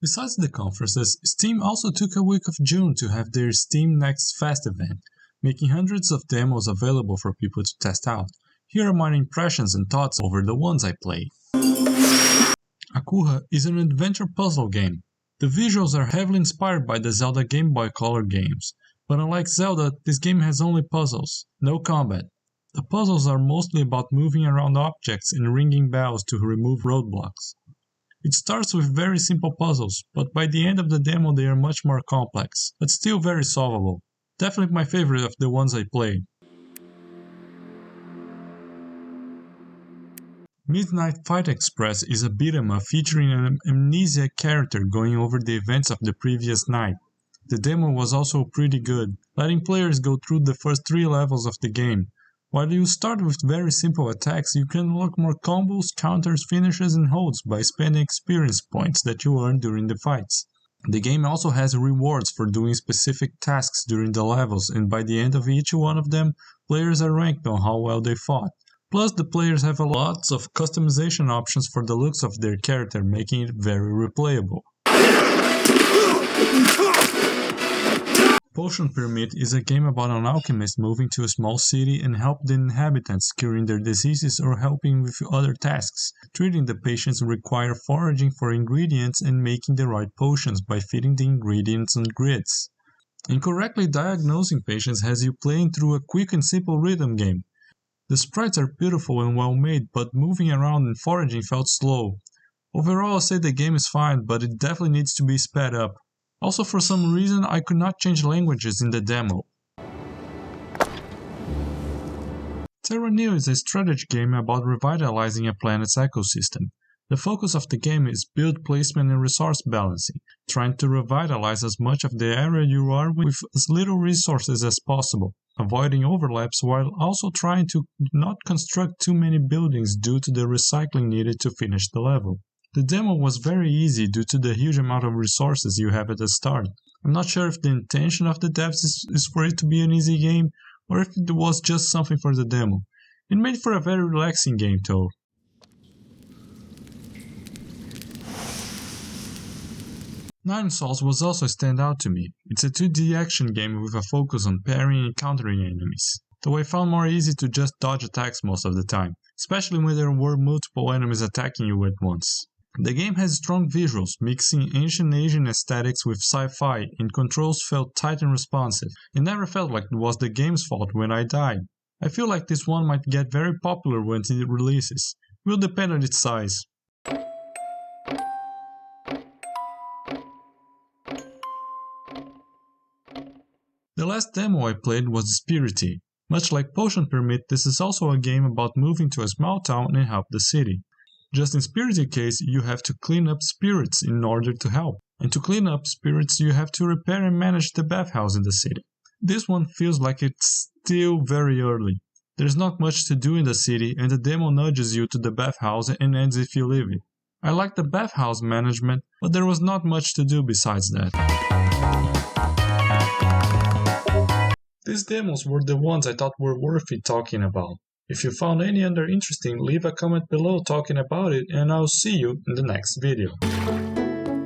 Besides the conferences, Steam also took a week of June to have their Steam Next Fest event, making hundreds of demos available for people to test out. Here are my impressions and thoughts over the ones I played. Akuha is an adventure puzzle game. The visuals are heavily inspired by the Zelda Game Boy Color games, but unlike Zelda, this game has only puzzles, no combat. The puzzles are mostly about moving around objects and ringing bells to remove roadblocks. It starts with very simple puzzles, but by the end of the demo they are much more complex, but still very solvable. Definitely my favorite of the ones I played. Midnight Fight Express is a beat-em up featuring an amnesiac character going over the events of the previous night. The demo was also pretty good, letting players go through the first 3 levels of the game. While you start with very simple attacks, you can unlock more combos, counters, finishes and holds by spending experience points that you earn during the fights. The game also has rewards for doing specific tasks during the levels, and by the end of each one of them, players are ranked on how well they fought. Plus, the players have lots of customization options for the looks of their character, making it very replayable. Potion Pyramid is a game about an alchemist moving to a small city and help the inhabitants curing their diseases or helping with other tasks. Treating the patients require foraging for ingredients and making the right potions by fitting the ingredients on grids. Incorrectly diagnosing patients has you playing through a quick and simple rhythm game. The sprites are beautiful and well made, but moving around and foraging felt slow. Overall, I'll say the game is fine, but it definitely needs to be sped up. Also, for some reason, I could not change languages in the demo. Terra Nil is a strategy game about revitalizing a planet's ecosystem. The focus of the game is build placement and resource balancing, trying to revitalize as much of the area you are with as little resources as possible, avoiding overlaps while also trying to not construct too many buildings due to the recycling needed to finish the level. The demo was very easy due to the huge amount of resources you have at the start. I'm not sure if the intention of the devs is for it to be an easy game, or if it was just something for the demo. It made for a very relaxing game though. Nine Sols was also a standout to me. It's a 2D action game with a focus on parrying and countering enemies, though I found more easy to just dodge attacks most of the time, especially when there were multiple enemies attacking you at once. The game has strong visuals, mixing ancient Asian aesthetics with sci-fi, and controls felt tight and responsive. It never felt like it was the game's fault when I died. I feel like this one might get very popular once it releases. Will depend on its size. The last demo I played was Dispurity. Much like Potion Pyramid, this is also a game about moving to a small town and help the city. Just in Dispurity case, you have to clean up spirits in order to help. And to clean up spirits, you have to repair and manage the bathhouse in the city. This one feels like it's still very early. There's not much to do in the city, and the demo nudges you to the bathhouse and ends if you leave it. I like the bathhouse management, but there was not much to do besides that. These demos were the ones I thought were worth it talking about. If you found any other interesting, leave a comment below talking about it, and I'll see you in the next video.